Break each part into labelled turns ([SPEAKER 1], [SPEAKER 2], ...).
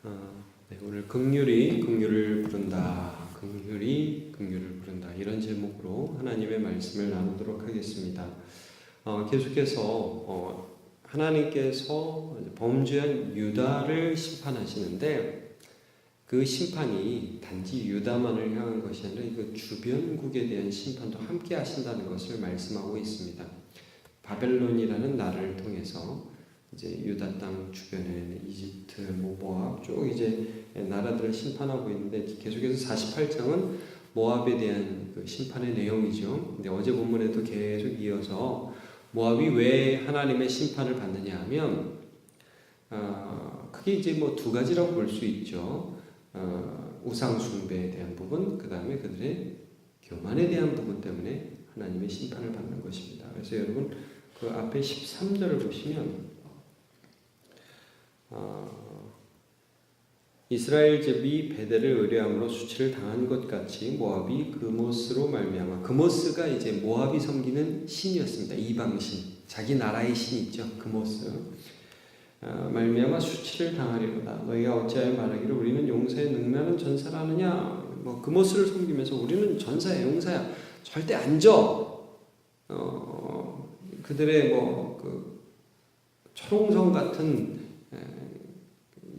[SPEAKER 1] 네, 오늘 긍휼을 부른다. 긍휼이 긍휼을 부른다. 이런 제목으로 하나님의 말씀을 나누도록 하겠습니다. 계속해서 하나님께서 범죄한 유다를 심판하시는데 그 심판이 단지 유다만을 향한 것이 아니라 그 주변국에 대한 심판도 함께 하신다는 것을 말씀하고 있습니다. 바벨론이라는 나라를 통해서 이제 유다 땅 주변에 이집트, 모압 쪽 이제 나라들을 심판하고 있는데 계속해서 48장은 모압에 대한 그 심판의 내용이죠. 근데 어제 본문에도 계속 이어서 모압이 왜 하나님의 심판을 받느냐 하면 그게 이제 뭐 두 가지라고 볼 수 있죠. 우상 숭배에 대한 부분, 그 다음에 그들의 교만에 대한 부분 때문에 하나님의 심판을 받는 것입니다. 그래서 여러분 그 앞에 13절을 보시면 이스라엘 제비 베델을 의뢰함으로 수치를 당한 것 같이 모압이 그모스로 말미암아, 그모스가 이제 모압이 섬기는 신이었습니다. 이방신, 자기 나라의 신 있죠. 그모스 말미암아 수치를 당하리로다. 너희가 어찌하여 말하기를 우리는 용사에 능멸하는 전사라 하느냐. 뭐 그모스를 섬기면서 우리는 전사야, 용사야, 절대 안 져. 그들의 그 철옹성 같은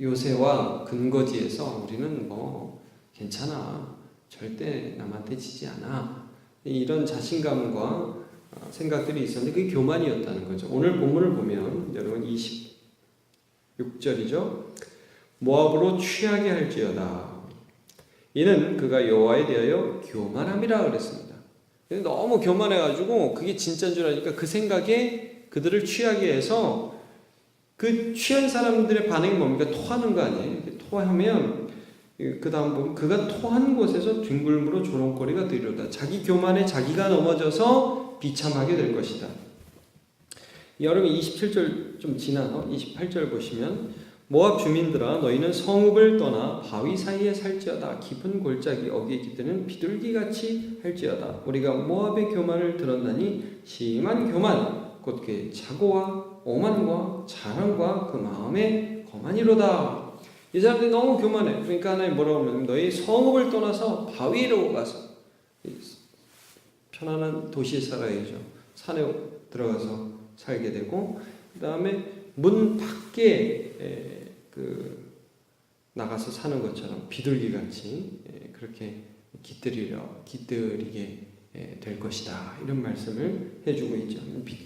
[SPEAKER 1] 요새와 근거지에서 우리는 뭐 괜찮아, 절대 남한테 지지 않아, 이런 자신감과 생각들이 있었는데 그게 교만이었다는 거죠. 오늘 본문을 보면 여러분 26절이죠. 모압으로 취하게 할지어다. 이는 그가 여호와에 대하여 교만함이라 그랬습니다. 너무 교만해가지고 그게 진짜인 줄 아니까 그 생각에 그들을 취하게 해서 그 취한 사람들의 반응이 뭡니까? 토하는 거 아니에요? 토하면 그 다음 보면 그가 토한 곳에서 뒹굴므로 조롱거리가 되리로다. 자기 교만에 자기가 넘어져서 비참하게 될 것이다. 여러분 27절 좀 지나서 28절 보시면 모압 주민들아 너희는 성읍을 떠나 바위 사이에 살지어다. 깊은 골짜기 어귀에 깃드는 비둘기같이 할지어다. 우리가 모압의 교만을 들었나니 심한 교만 곧 그의 자고와 오만과 자랑과 그 마음의 거만이로다. 이 사람들이 너무 교만해. 그러니까 하나님 뭐라고 하냐면 너희 성읍을 떠나서 바위로 가서 편안한 도시에 살아야죠. 산에 들어가서 살게 되고 그 다음에 문 밖에 나가서 사는 것처럼 비둘기같이 그렇게 깃들이게 될 것이다. 이런 말씀을 해주고 있죠.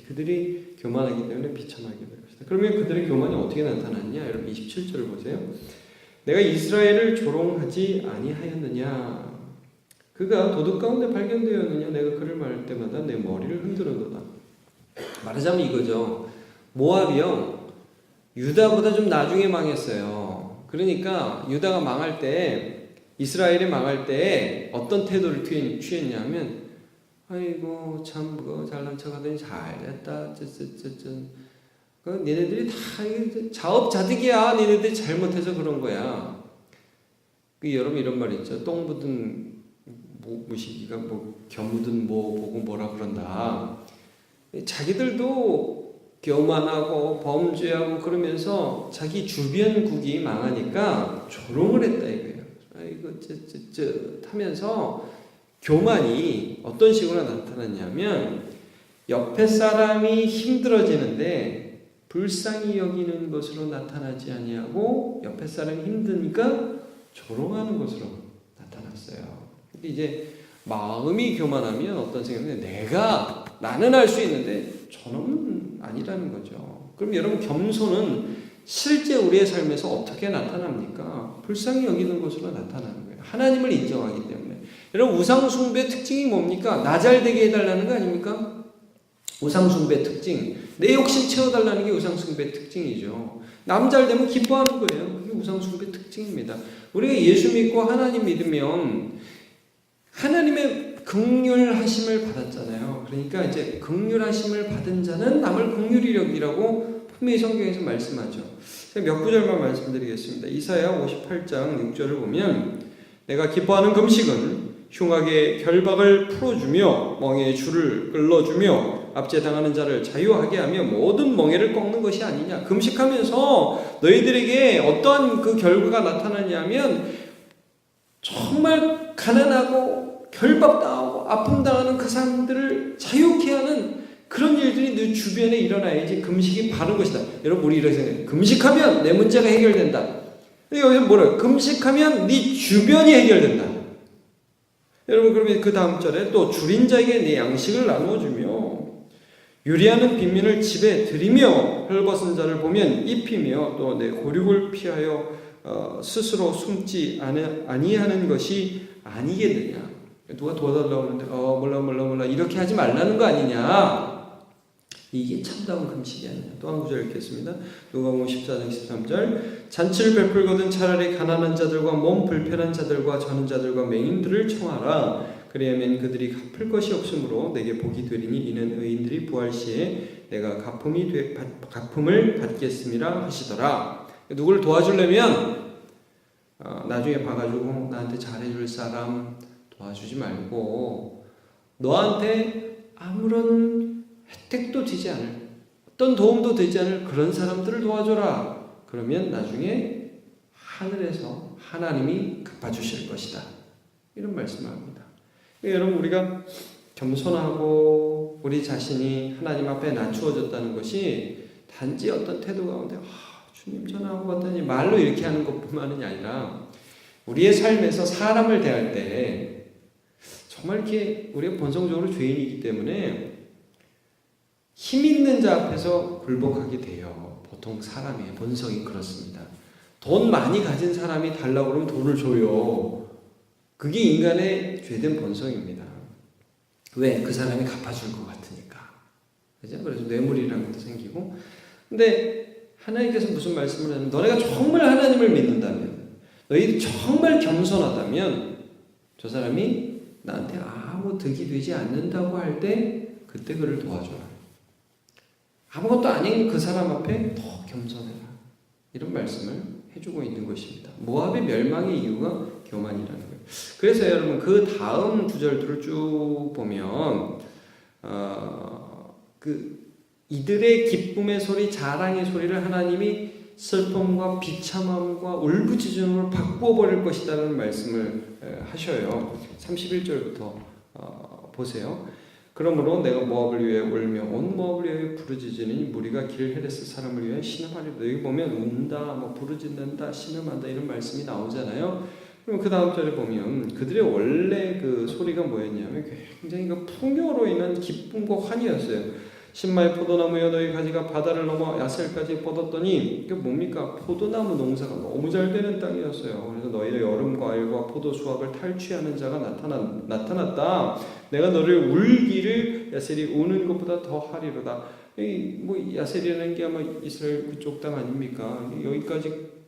[SPEAKER 1] 그들이 교만하기 때문에 비참하게 될 것이다. 그러면 그들의 교만이 어떻게 나타났냐? 여러분 27절을 보세요. 내가 이스라엘을 조롱하지 아니하였느냐? 그가 도둑 가운데 발견되었느냐? 내가 그를 말할 때마다 내 머리를 흔들어도다. 말하자면 이거죠. 모압이요, 유다보다 좀 나중에 망했어요. 그러니까 유다가 망할 때, 이스라엘이 망할 때 어떤 태도를 취했냐면 아이고 참 그거 잘난 척하더니 잘됐다. 니네들이 다 자업자득이야. 니네들이 잘못해서 그런 거야. 여러분 이런 말 있죠. 똥 묻은 무시기가 겨묻은 보고 뭐라 그런다. 자기들도 교만하고 범죄하고 그러면서 자기 주변국이 망하니까 조롱을 했다 이거예요. 아이고 하면서 교만이 어떤 식으로 나타났냐면 옆에 사람이 힘들어지는데 불쌍히 여기는 것으로 나타나지 아니하고 옆에 사람이 힘드니까 조롱하는 것으로 나타났어요. 근데 이제 마음이 교만하면 어떤 생각이냐면 나는 할 수 있는데 저놈은 아니라는 거죠. 그럼 여러분 겸손은 실제 우리의 삶에서 어떻게 나타납니까? 불쌍히 여기는 것으로 나타나는 거예요. 하나님을 인정하기 때문에. 여러분 우상숭배의 특징이 뭡니까? 나 잘되게 해달라는 거 아닙니까? 우상숭배의 특징. 내 욕심 채워달라는 게 우상숭배의 특징이죠. 남 잘되면 기뻐하는 거예요. 그게 우상숭배의 특징입니다. 우리가 예수 믿고 하나님 믿으면 하나님의 긍휼하심을 받았잖아요. 그러니까 이제 긍휼하심을 받은 자는 남을 긍휼히 여기라고 분명히 성경에서 말씀하죠. 몇 구절만 말씀드리겠습니다. 이사야 58장 6절을 보면 내가 기뻐하는 금식은 흉악의 결박을 풀어주며 멍에의 줄을 끌어주며 압제당하는 자를 자유하게 하며 모든 멍에를 꺾는 것이 아니냐. 금식하면서 너희들에게 어떠한 그 결과가 나타나냐면 정말 가난하고 결박당하고 아픔당하는 그 사람들을 자유케 하는 그런 일들이 네 주변에 일어나야지 금식이 바른 것이다. 여러분 우리 이렇게 생각해요. 금식하면 내 문제가 해결된다. 여기서 뭐래요? 금식하면 네 주변이 해결된다. 여러분 그러면 그 다음 절에 또 줄인 자에게 내 양식을 나누어주며 유리하는 빈민을 집에 들이며 헐벗은 자를 보면 입히며 또 내 고륙을 피하여 스스로 숨지 아니하는 것이 아니겠느냐. 누가 도와달라고 하는데 몰라 이렇게 하지 말라는 거 아니냐. 이게 참다운 금식이 아니냐. 또 한 구절 읽겠습니다. 누가복음 14장 13절 잔치를 베풀거든 차라리 가난한 자들과 몸 불편한 자들과 저는 자들과 맹인들을 청하라. 그리하면 그들이 갚을 것이 없으므로 내게 복이 되리니 이는 의인들이 부활 시에 내가 갚음을 받겠음이라 하시더라. 누구를 도와주려면 나중에 봐가지고 나한테 잘해줄 사람 도와주지 말고 너한테 아무런 혜택도 되지 않을 어떤 도움도 되지 않을 그런 사람들을 도와줘라. 그러면 나중에 하늘에서 하나님이 갚아주실 것이다. 이런 말씀을 합니다. 여러분 우리가 겸손하고 우리 자신이 하나님 앞에 낮추어졌다는 것이 단지 어떤 태도 가운데 주님 전하고 갔더니 말로 이렇게 하는 것뿐만이 아니라 우리의 삶에서 사람을 대할 때 정말 이렇게 우리가 본성적으로 죄인이기 때문에 힘 있는 자 앞에서 굴복하게 돼요. 보통 사람의 본성이 그렇습니다. 돈 많이 가진 사람이 달라고 그러면 돈을 줘요. 그게 인간의 죄된 본성입니다. 왜? 그 사람이 갚아줄 것 같으니까. 그죠? 그래서 뇌물이라는 것도 생기고. 근데 하나님께서 무슨 말씀을 하냐면 너네가 정말 하나님을 믿는다면 너희들이 정말 겸손하다면 저 사람이 나한테 아무 득이 되지 않는다고 할 때 그때 그를 도와줘라. 아무것도 아닌 그 사람 앞에 더 겸손해라. 이런 말씀을 해주고 있는 것입니다. 모압의 멸망의 이유가 교만이라는 거예요. 그래서 여러분 그 다음 구절들을 쭉 보면 이들의 기쁨의 소리, 자랑의 소리를 하나님이 슬픔과 비참함과 울부짖음으로 바꾸어 버릴 것이라는 말씀을 하셔요. 31절부터 보세요. 그러므로 내가 모압을 위해 울며 온 모압을 위해 부르짖으니 무리가 길 헤레스 사람을 위해 신음하리로다. 여기 보면 운다, 부르짖는다, 신음한다 이런 말씀이 나오잖아요. 그럼 그 다음 절에 보면 그들의 원래 그 소리가 뭐였냐면 굉장히 그 풍요로 인한 기쁨과 환희였어요. 신마의 포도나무여 너희 가지가 바다를 넘어 야셀까지 뻗었더니 이게 뭡니까? 포도나무 농사가 너무 잘 되는 땅이었어요. 그래서 너희의 여름 과일과 포도 수확을 탈취하는 자가 나타났다. 내가 너를 울기를 야셀이 우는 것보다 더 하리로다. 야셀이라는 게 아마 이스라엘 그쪽 땅 아닙니까?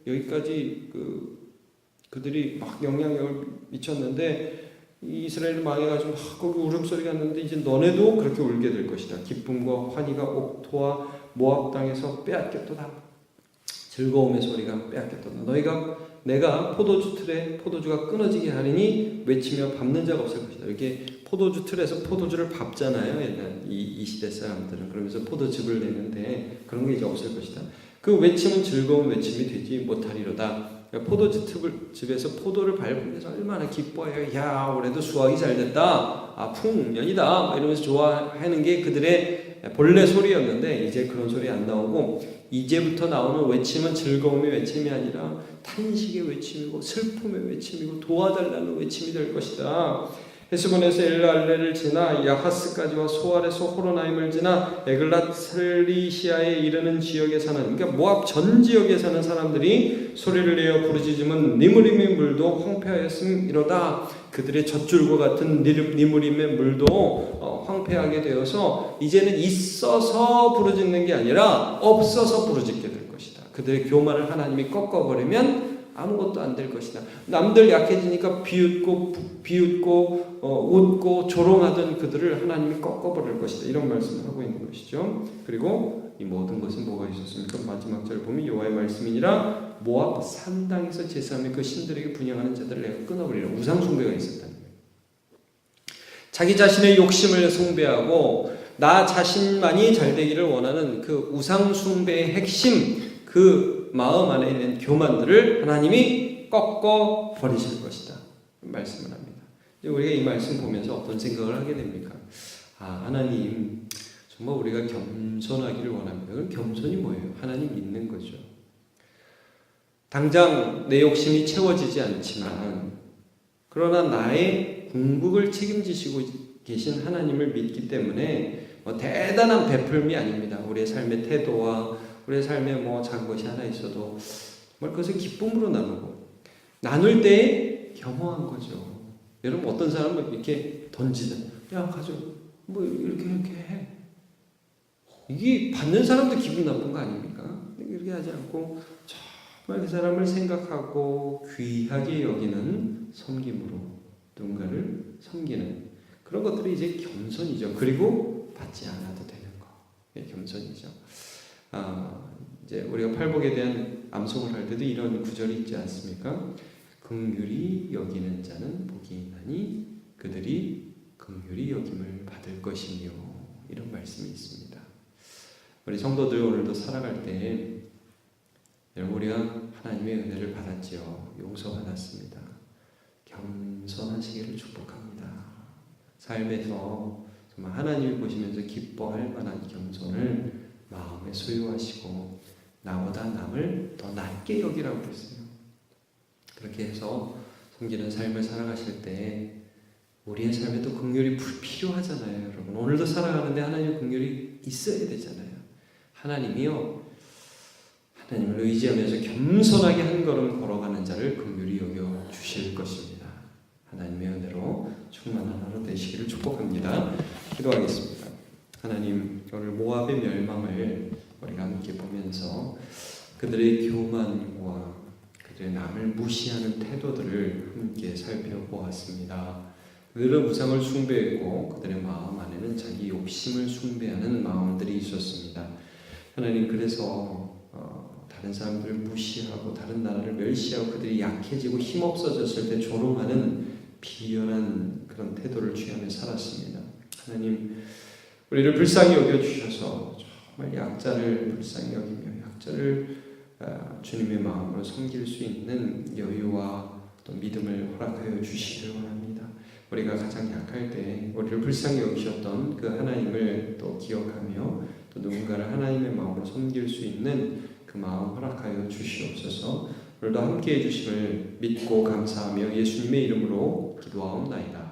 [SPEAKER 1] 여기까지 그들이 막 영향력을 미쳤는데 이스라엘이 망해가지고 거기 울음소리가 났는데 이제 너네도 그렇게 울게 될 것이다. 기쁨과 환희가 옥토와 모압 땅에서 빼앗겼도다. 즐거움의 소리가 빼앗겼도다. 내가 포도주 틀에 포도주가 끊어지게 하리니 외치며 밟는 자가 없을 것이다. 이렇게 포도주 틀에서 포도주를 밟잖아요. 옛날 이 시대 사람들은. 그러면서 포도즙을 내는데 그런 게 이제 없을 것이다. 그 외침은 즐거운 외침이 되지 못하리로다. 포도즙에서 포도를 밟으면서 얼마나 기뻐해요. 야, 올해도 수확이 잘 됐다. 풍년이다. 이러면서 좋아하는 게 그들의 본래 소리였는데 이제 그런 소리 안 나오고 이제부터 나오는 외침은 즐거움의 외침이 아니라 탄식의 외침이고 슬픔의 외침이고 도와달라는 외침이 될 것이다. 헤스본에서 엘랄레를 지나 야하스까지와 소알에서 호로나임을 지나 에글랏 살리시아에 이르는 지역에 사는 그러니까 모압 전 지역에 사는 사람들이 소리를 내어 부르짖으면 니무림의 물도 황폐하였음이로다. 그들의 젖줄과 같은 니무림의 물도 황폐하게 되어서 이제는 있어서 부르짖는 게 아니라 없어서 부르짖게 될 것이다. 그들의 교만을 하나님이 꺾어버리면 아무것도 안 될 것이다. 남들 약해지니까 비웃고 웃고 조롱하던 그들을 하나님이 꺾어버릴 것이다. 이런 말씀을 하고 있는 것이죠. 그리고 이 모든 것은 뭐가 있었습니까? 마지막 절 보면 여호와의 말씀이니라 모압 산당에서 제사하며 그 신들에게 분향하는 자들을 내가 끊어버리라. 우상 숭배가 있었다는 거예요. 자기 자신의 욕심을 숭배하고 나 자신만이 잘 되기를 원하는 그 우상 숭배의 핵심, 그 마음 안에 있는 교만들을 하나님이 꺾어 버리실 것이다 말씀을 합니다. 우리가 이 말씀 보면서 어떤 생각을 하게 됩니까? 하나님 정말 우리가 겸손하기를 원합니다. 그럼 겸손이 뭐예요? 하나님 믿는 거죠. 당장 내 욕심이 채워지지 않지만 그러나 나의 궁극을 책임지시고 계신 하나님을 믿기 때문에 대단한 베풀미 아닙니다. 우리의 삶의 태도와 우리의 삶에 작은 것이 하나 있어도 정말 그것을 기쁨으로 나눌 때 겸허한 거죠. 여러분 어떤 사람은 이렇게 던지잖아요. 야 가져 이렇게 해. 이게 받는 사람도 기분 나쁜 거 아닙니까? 이렇게 하지 않고 정말 그 사람을 생각하고 귀하게 여기는 섬김으로 누군가를 섬기는 그런 것들이 이제 겸손이죠. 그리고 받지 않아도 되는 거. 이게 겸손이죠. 이제 우리가 팔복에 대한 암송을 할 때도 이런 구절이 있지 않습니까? 긍휼히 여기는 자는 복이 있나니 그들이 긍휼히 여김을 받을 것이며 이런 말씀이 있습니다. 우리 성도들 오늘도 살아갈 때 여러분 우리가 하나님의 은혜를 받았지요. 용서받았습니다. 겸손하시기를 축복합니다. 삶에서 정말 하나님이 보시면서 기뻐할 만한 겸손을 마음에 소유하시고 나보다 남을 더 낮게 여기라고 했어요. 그렇게 해서 섬기는 삶을 살아가실 때 우리의 삶에도 긍휼이 필요하잖아요. 여러분 오늘도 살아가는데 하나님의 긍휼이 있어야 되잖아요. 하나님이요 하나님을 의지하면서 겸손하게 한 걸음 걸어가는 자를 긍휼히 여겨 주실 것입니다. 하나님의 은혜로 충만한 하루 되시기를 축복합니다. 기도하겠습니다. 하나님 오늘 모압의 멸망을 우리가 함께 보면서 그들의 교만과 그들의 남을 무시하는 태도들을 함께 살펴보았습니다. 그들은 우상을 숭배했고 그들의 마음 안에는 자기 욕심을 숭배하는 마음들이 있었습니다. 하나님 그래서 다른 사람들을 무시하고 다른 나라를 멸시하고 그들이 약해지고 힘없어졌을 때 조롱하는 비열한 그런 태도를 취하며 살았습니다. 하나님 우리를 불쌍히 여겨주셔서 정말 약자를 불쌍히 여기며 약자를 주님의 마음으로 섬길 수 있는 여유와 또 믿음을 허락하여 주시길 원합니다. 우리가 가장 약할 때 우리를 불쌍히 여기셨던 그 하나님을 또 기억하며 또 누군가를 하나님의 마음으로 섬길 수 있는 그 마음 허락하여 주시옵소서. 오늘도 함께해 주심을 믿고 감사하며 예수님의 이름으로 기도하옵나이다.